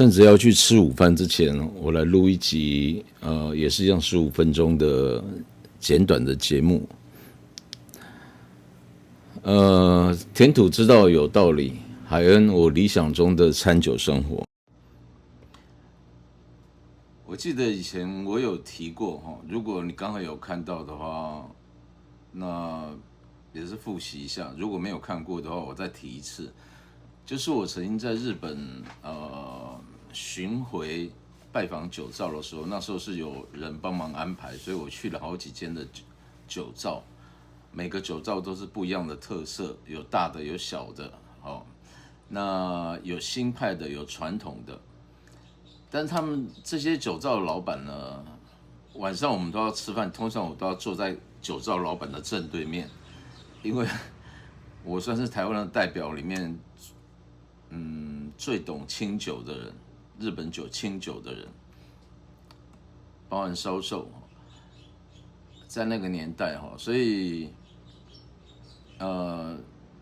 甚至要去吃午饭之前，我来录一集，也是一样15分钟的简短的节目。填土之道有道理，海恩我理想中的餐酒生活。我记得以前我有提过哈，如果你刚好有看到的话，那也是复习一下；如果没有看过的话，我再提一次。就是我曾经在日本巡回拜访酒造的时候，那时候是有人帮忙安排，所以我去了好几间的酒造，每个酒造都是不一样的特色，有大的有小的，那有新派的有传统的，但他们这些酒造的老板呢，晚上我们都要吃饭，通常我都要坐在酒造老板的正对面，因为我算是台湾的代表里面。最懂清酒的人，日本酒清酒的人，包含销售，在那个年代哈，所以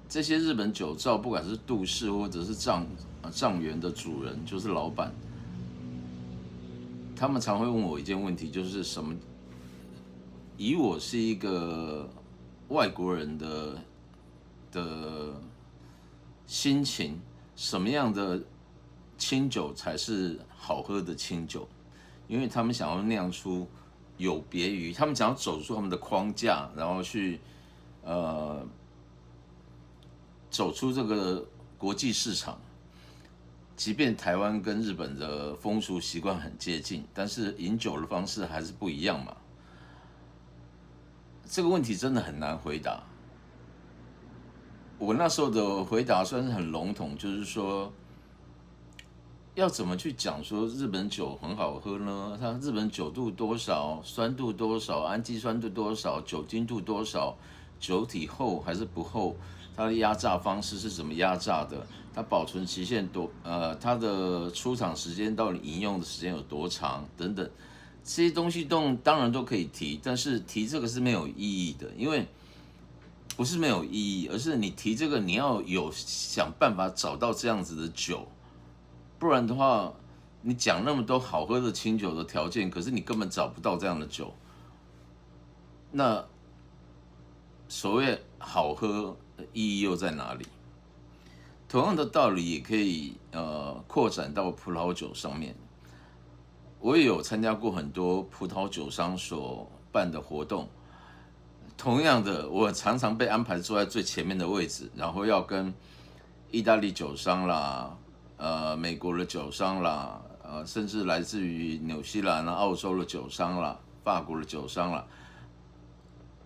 这些日本酒造，不管是杜氏或者是藏园的主人，就是老板，他们常会问我一件问题，就是什么？以我是一个外国人的心情。什么样的清酒才是好喝的清酒？因为他们想要酿出有别于他们想要走出他们的框架，然后去走出这个国际市场。即便台湾跟日本的风俗习惯很接近，但是饮酒的方式还是不一样嘛。这个问题真的很难回答。我那时候的回答算是很笼统，就是说，要怎么去讲说日本酒很好喝呢？它日本酒度多少，酸度多少，氨基酸度多少，酒精度多少，酒体厚还是不厚？它的压榨方式是怎么压榨的？它保存期限它的出厂时间到底饮用的时间有多长？等等，这些东西当然都可以提，但是提这个是没有意义的，因为。不是没有意义，而是你提这个，你要有想办法找到这样子的酒，不然的话，你讲那么多好喝的清酒的条件，可是你根本找不到这样的酒。那所谓好喝的意义又在哪里？同样的道理也可以扩展到葡萄酒上面。我也有参加过很多葡萄酒商所办的活动。同样的，我常常被安排坐在最前面的位置，然后要跟意大利酒商啦、美国的酒商啦、甚至来自于纽西兰啦、澳洲的酒商啦、法国的酒商啦，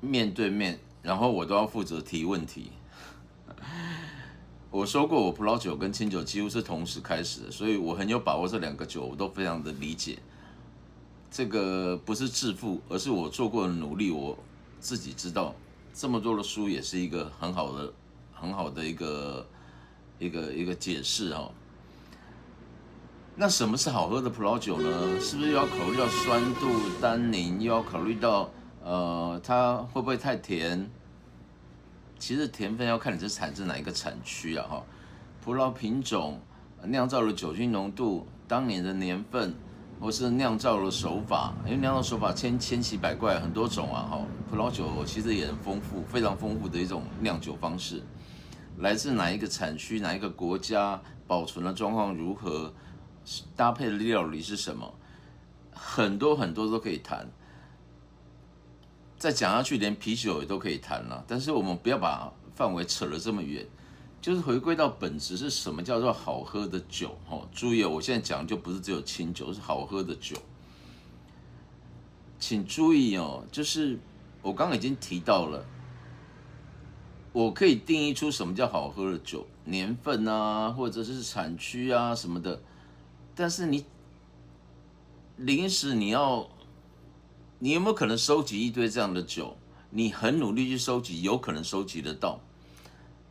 面对面，然后我都要负责提问题。我说过，我葡萄酒跟清酒几乎是同时开始的，所以我很有把握这两个酒我都非常的理解。这个不是自负，而是我做过的努力，我自己知道，这么多的书也是一个很好的一个解释哦。那什么是好喝的葡萄酒呢？是不是又要考虑到酸度、单宁，又要考虑到它会不会太甜？其实甜分要看你是产自哪一个产区啊哈。葡萄品种、酿造的酒精浓度、当年的年份。或是酿造的手法，因为酿造手法千奇百怪，很多种啊。葡萄酒其实也很丰富，非常丰富的一种酿酒方式。来自哪一个产区、哪一个国家，保存的状况如何，搭配的料理是什么，很多都可以谈。再讲下去，连啤酒也都可以谈了。但是我们不要把范围扯得这么远。就是回归到本质是什么叫做好喝的酒？注意，我现在讲就不是只有清酒，是好喝的酒。请注意哦，就是我刚刚已经提到了，我可以定义出什么叫好喝的酒，年份啊，或者是产区啊什么的。但是你临时你有没有可能收集一堆这样的酒？你很努力去收集，有可能收集得到。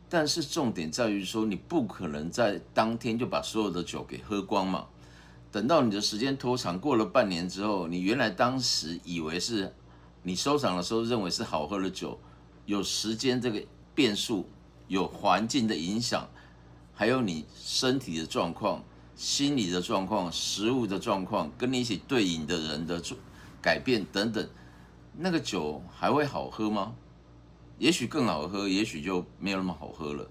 但是重点在于说，你不可能在当天就把所有的酒给喝光嘛。等到你的时间拖长，过了半年之后，你原来当时以为是你收藏的时候认为是好喝的酒，有时间这个变数，有环境的影响，还有你身体的状况，心理的状况、食物的状况，跟你一起对饮的人的改变等等，那个酒还会好喝吗？也许更好喝，也许就没有那么好喝了。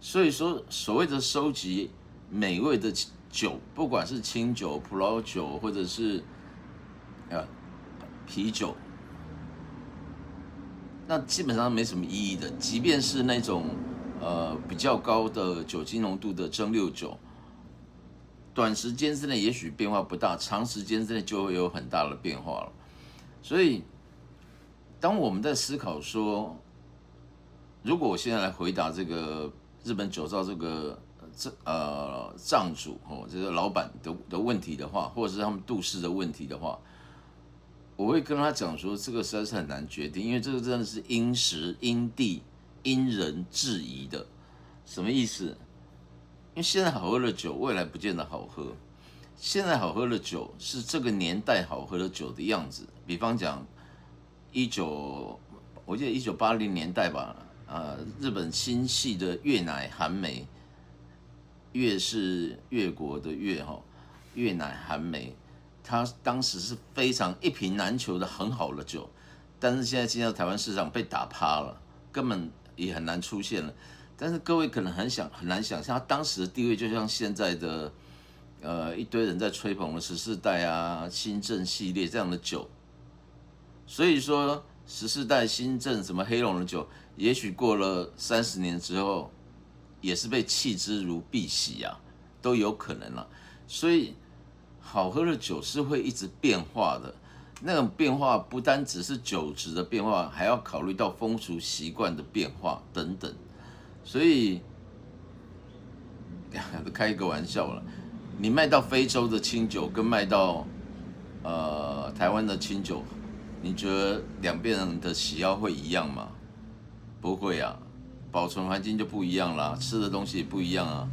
所以说，所谓的收集美味的酒，不管是清酒、葡萄酒，或者是啤酒，那基本上没什么意义的。即便是那种比较高的酒精浓度的蒸馏酒，短时间之内也许变化不大，长时间之内就会有很大的变化了。所以，当我们在思考说，如果我现在来回答这个日本酒造这个账主这个老板的问题的话，或者是他们杜氏的问题的话，我会跟他讲说，这个实在是很难决定，因为这个真的是因时、因地、因人制宜的。什么意思？因为现在好喝的酒，未来不见得好喝。现在好喝的酒是这个年代好喝的酒的样子。比方讲，我记得1980年代吧，日本新系的越乃韩梅，越是越国的越越乃韩梅。它当时是非常一瓶难求的很好的酒，但是现在进到台湾市场被打趴了，根本也很难出现了。但是各位可能很难想象，它当时的地位就像现在的一堆人在吹捧的14代啊、新政系列这样的酒。所以说14代、新政什么黑龙的酒，也许过了30年之后，也是被弃之如敝屣啊，都有可能了。所以好喝的酒是会一直变化的，那种变化不单只是酒质的变化，还要考虑到风俗习惯的变化等等。所以开一个玩笑了，你卖到非洲的清酒跟卖到台湾的清酒，你觉得两边人的喜好会一样吗？不会啊，保存环境就不一样啦，吃的东西也不一样啊。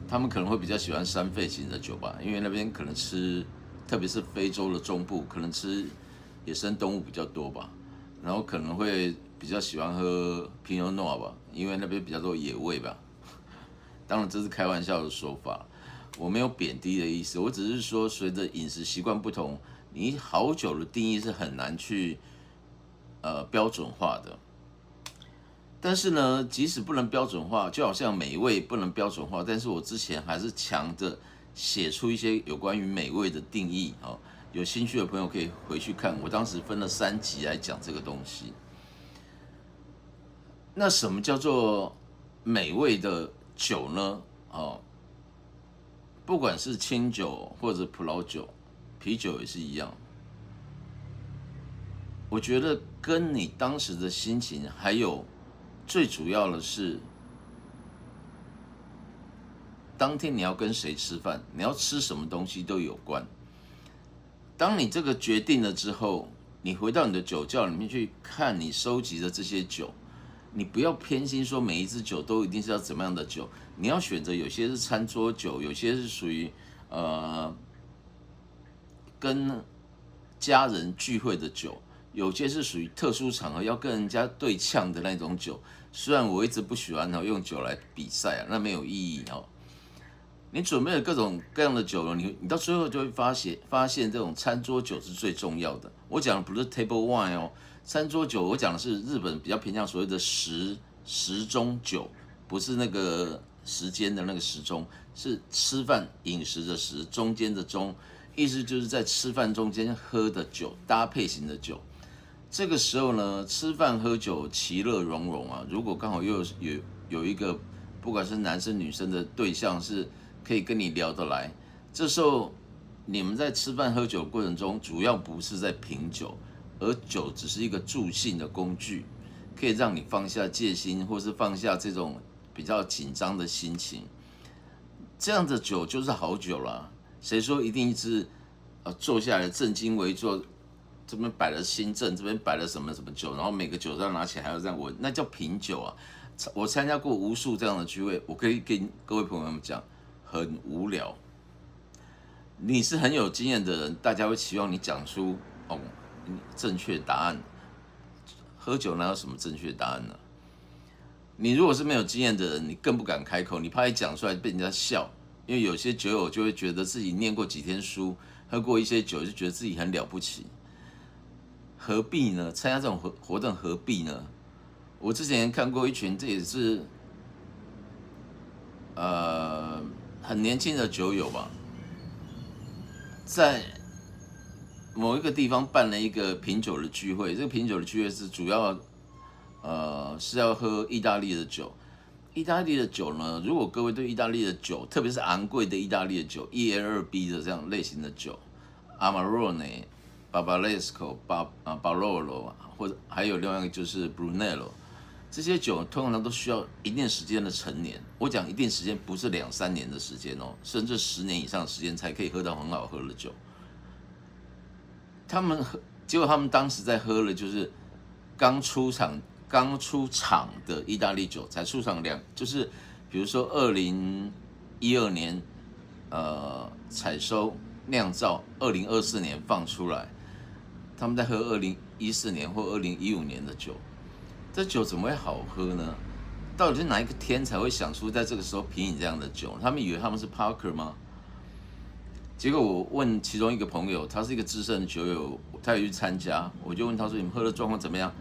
他们可能会比较喜欢山肺型的酒吧，因为那边可能吃，特别是非洲的中部，可能吃野生动物比较多吧，然后可能会比较喜欢喝皮诺诺吧，因为那边比较多野味吧。当然这是开玩笑的说法，我没有贬低的意思，我只是说随着饮食习惯不同，你好酒的定义是很难去标准化的。但是呢，即使不能标准化，就好像美味不能标准化，但是我之前还是强着写出一些有关于美味的定义哦。有兴趣的朋友可以回去看，我当时分了3集来讲这个东西。那什么叫做美味的酒呢？不管是清酒或者葡萄酒、啤酒也是一样。我觉得跟你当时的心情，还有最主要的是，当天你要跟谁吃饭，你要吃什么东西都有关。当你这个决定了之后，你回到你的酒窖里面去看你收集的这些酒，你不要偏心说每一支酒都一定是要怎么样的酒，你要选择有些是餐桌酒，有些是属于跟家人聚会的酒，有些是属于特殊场合要跟人家对呛的那种酒。虽然我一直不喜欢用酒来比赛那没有意义你准备了各种各样的酒了，你到最后就会发现这种餐桌酒是最重要的。我讲的不是 table wine 餐桌酒我讲的是日本比较偏向所谓的时钟酒，不是那个时间的那个时钟，是吃饭饮食的食，中间的中，意思就是在吃饭中间喝的酒，搭配型的酒。这个时候呢，吃饭喝酒其乐融融如果刚好又有一个不管是男生女生的对象是可以跟你聊得来，这时候你们在吃饭喝酒的过程中，主要不是在品酒，而酒只是一个助兴的工具，可以让你放下戒心，或是放下这种比较紧张的心情。这样的酒就是好酒啦。谁说一定是坐下来正襟危坐？这边摆了新政，这边摆了什么什么酒，然后每个酒都要拿起来还要这样闻，那叫品酒啊！我参加过无数这样的聚会，我可以跟各位朋友们讲，很无聊。你是很有经验的人，大家会期望你讲出正确答案。喝酒哪有什么正确答案呢？你如果是没有经验的人，你更不敢开口，你怕一讲出来被人家笑，因为有些酒友就会觉得自己念过几天书，喝过一些酒，就觉得自己很了不起。何必呢？参加这种活动何必呢？我之前看过一群，这也是很年轻的酒友吧，在某一个地方办了一个品酒的聚会。这个品酒的聚会是主要是要喝意大利的酒。意大利的酒呢，如果各位对意大利的酒，特别是昂贵的意大利的酒，1A2B 的这样类型的酒，Amarone、Barbaresco、Barolo，或者还有另外一个就是 Brunello， 这些酒通常都需要一定时间的陈年。我讲一定时间不是2-3年的时间哦，甚至10年以上的时间才可以喝到很好喝的酒。结果他们当时在喝了就是刚出厂的意大利酒，才出厂就是比如说2012年采收酿造，2024年放出来，他们在喝2014年或2015年的酒，这酒怎么会好喝呢？到底是哪一个天才会想出在这个时候品饮这样的酒？他们以为他们是 Parker 吗？结果我问其中一个朋友，他是一个资深的酒友，他也去参加，我就问他说：“你们喝的状况怎么样？”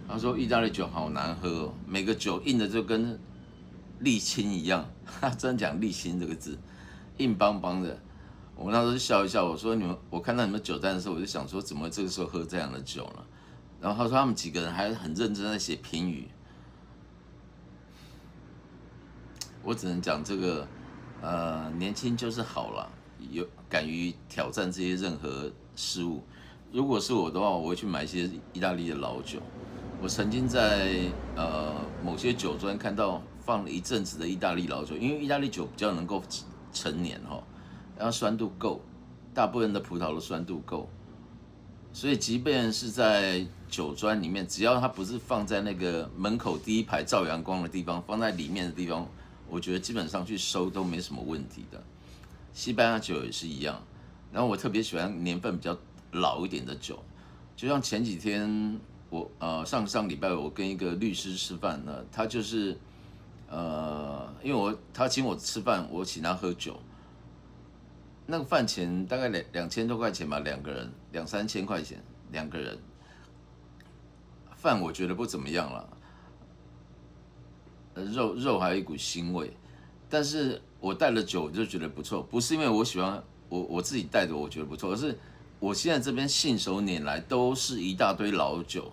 他说：“意大利酒好难喝哦，每个酒硬的就跟沥青一样。”他真讲沥青这个字，硬邦邦的。我那时候就笑一笑，我说：“我看到你们酒单的时候，我就想说，怎么这个时候喝这样的酒呢？”然后他说他们几个人还很认真在写评语。我只能讲这个，年轻就是好了，有敢于挑战这些任何事物。如果是我的话，我会去买一些意大利的老酒。我曾经在某些酒庄看到放了一阵子的意大利老酒，因为意大利酒比较能够陈年哈，然后酸度够，大部分的葡萄的酸度够，所以即便是在酒庄里面，只要它不是放在那个门口第一排照阳光的地方，放在里面的地方，我觉得基本上去收都没什么问题的。西班牙酒也是一样，然后我特别喜欢年份比较老一点的酒，就像前几天我上礼拜我跟一个律师吃饭呢，他就是因为他请我吃饭，我请他喝酒，那个饭钱大概2000多块钱吧，两个人2-3千块钱两个人，饭我觉得不怎么样了，肉还有一股腥味，但是我带了酒我就觉得不错，不是因为我喜欢我自己带的我觉得不错，而是我现在这边信手拈来都是一大堆老酒。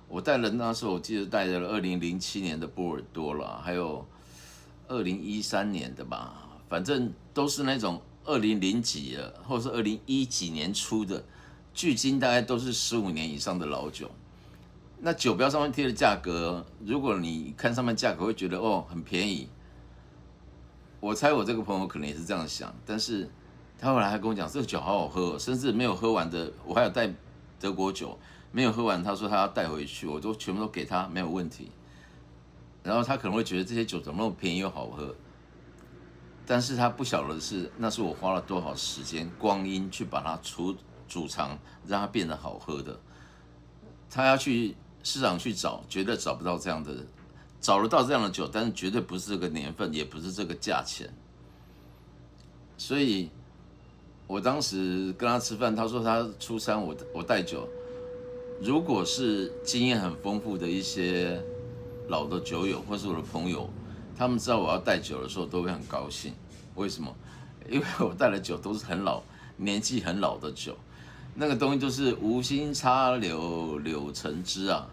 我带了那时候我记得带了2007年的波尔多啦，还有2013年的吧，反正都是那种2000几的，或者是2010几年出的，距今大概都是15年以上的老酒。那酒标上面贴的价格，如果你看上面价格会觉得哦很便宜，我猜我这个朋友可能也是这样想，但是他后来还跟我讲这个酒好好喝，甚至没有喝完的，我还有带德国酒没有喝完，他说他要带回去，我都全部都给他没有问题。然后他可能会觉得这些酒怎么那么便宜又好喝，但是他不晓得的是，那是我花了多少时间光阴去把它煮长，让它变得好喝的。他要去市场去找，绝对找不到这样的，找得到这样的酒，但是绝对不是这个年份，也不是这个价钱。所以，我当时跟他吃饭，他说他出餐，我带酒。如果是经验很丰富的一些老的酒友，或是我的朋友，他们知道我要带酒的时候，都会很高兴。为什么？因为我带的酒都是很老、年纪很老的酒。那个东西就是无心插柳柳成枝啊，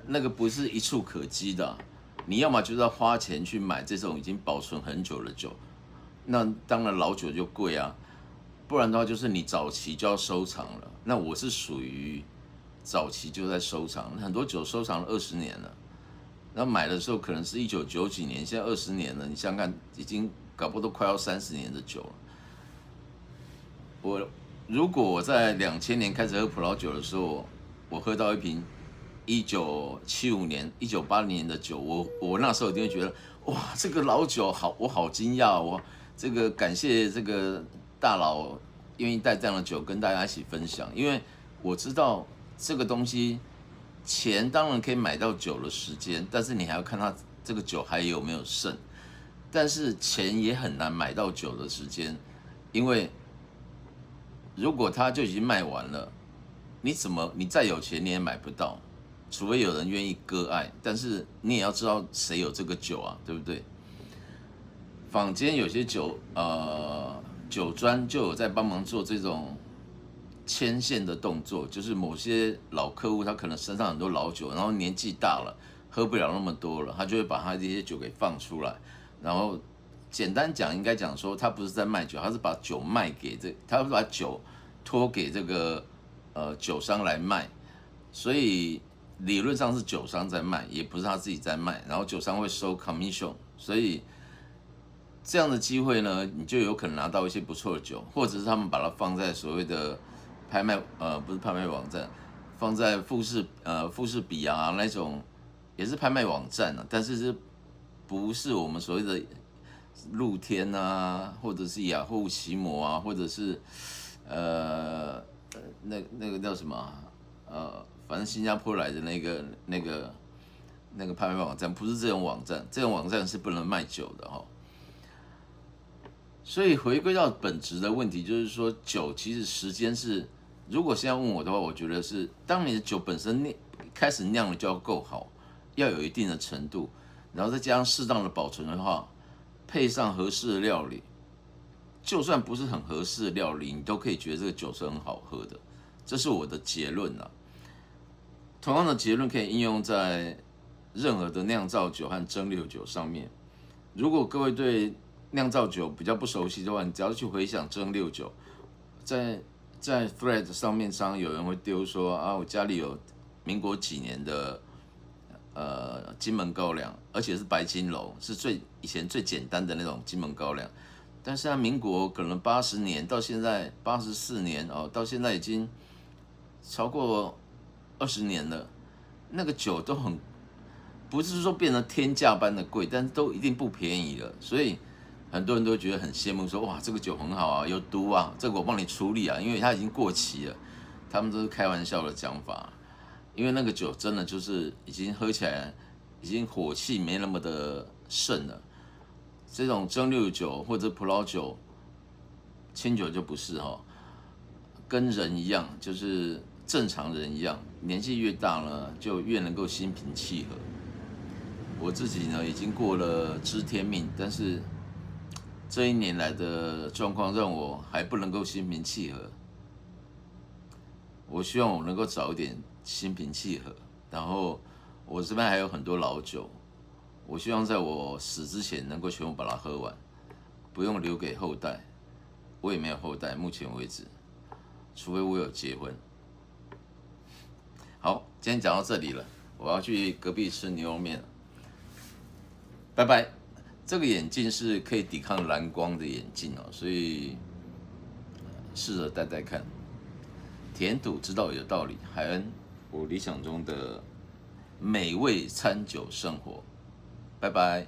那个不是一触可及的你要么就是要花钱去买这种已经保存很久的酒，那当然老酒就贵啊，不然的话就是你早期就要收藏了。那我是属于早期就在收藏，很多酒收藏了20年了，然后买的时候可能是1990几年，现在20年了，你想想看，已经搞不好都快要30年的酒了。如果我在2000年开始喝葡萄酒的时候，我喝到一瓶1975年、1980年的酒，我那时候一定会觉得，哇，这个老酒好，我好惊讶，我这个感谢这个大佬愿意带这样的酒跟大家一起分享，因为我知道这个东西，钱当然可以买到酒的时间，但是你还要看它这个酒还有没有剩。但是钱也很难买到酒的时间，因为如果它就已经卖完了，你再有钱你也买不到，除非有人愿意割爱，但是你也要知道谁有这个酒啊，对不对？坊间有些酒庄就有在帮忙做这种牵线的动作，就是某些老客户他可能身上很多老酒，然后年纪大了，喝不了那么多了，他就会把他这些酒给放出来，然后简单讲应该讲说他不是在卖酒，他是把酒卖给他是把酒托给这个酒商来卖，所以理论上是酒商在卖，也不是他自己在卖，然后酒商会收 commission， 所以这样的机会呢，你就有可能拿到一些不错的酒，或者是他们把它放在所谓的拍卖不是拍卖网站，放在富士比啊那种也是拍卖网站啊，但是不是我们所谓的露天啊，或者是雅虎奇摩啊，或者是那个叫什么反正新加坡来的那个拍卖网站，不是这种网站，这种网站是不能卖酒的哈。所以回归到本质的问题，就是说酒其实时间是，如果现在问我的话，我觉得是，当你的酒本身开始酿的就要够好，要有一定的程度，然后再加上适当的保存的话，配上合适的料理，就算不是很合适的料理，你都可以觉得这个酒是很好喝的，这是我的结论啦。同样的结论可以应用在任何的酿造酒和蒸馏酒上面。如果各位对酿造酒比较不熟悉的话，你只要去回想蒸馏酒，在 Thread 上面常有人会丢说啊，我家里有民国几年的金门高粱，而且是白金楼，是以前最简单的那种金门高粱。但是民国可能80年到现在84年哦，到现在已经超过20年了，那个酒都不是说变成天价般的贵，但是都一定不便宜了，所以很多人都觉得很羡慕说，哇，这个酒很好啊，有毒啊，这个我帮你处理啊，因为它已经过期了。他们都是开玩笑的讲法，因为那个酒真的就是已经喝起来已经火气没那么的盛了。这种蒸馏酒或者葡萄酒、清酒就不是哈，跟人一样，就是正常人一样，年纪越大呢，就越能够心平气和。我自己呢，已经过了知天命，但是这一年来的状况让我还不能够心平气和。我希望我能够早一点心平气和，然后我这边还有很多老酒，我希望在我死之前能够全部把它喝完，不用留给后代。我也没有后代，目前为止，除非我有结婚。好，今天讲到这里了，我要去隔壁吃牛肉面了，拜拜。这个眼镜是可以抵抗蓝光的眼镜哦，所以试着戴戴看。填土之道有道理，海恩，我理想中的美味餐酒生活，拜拜。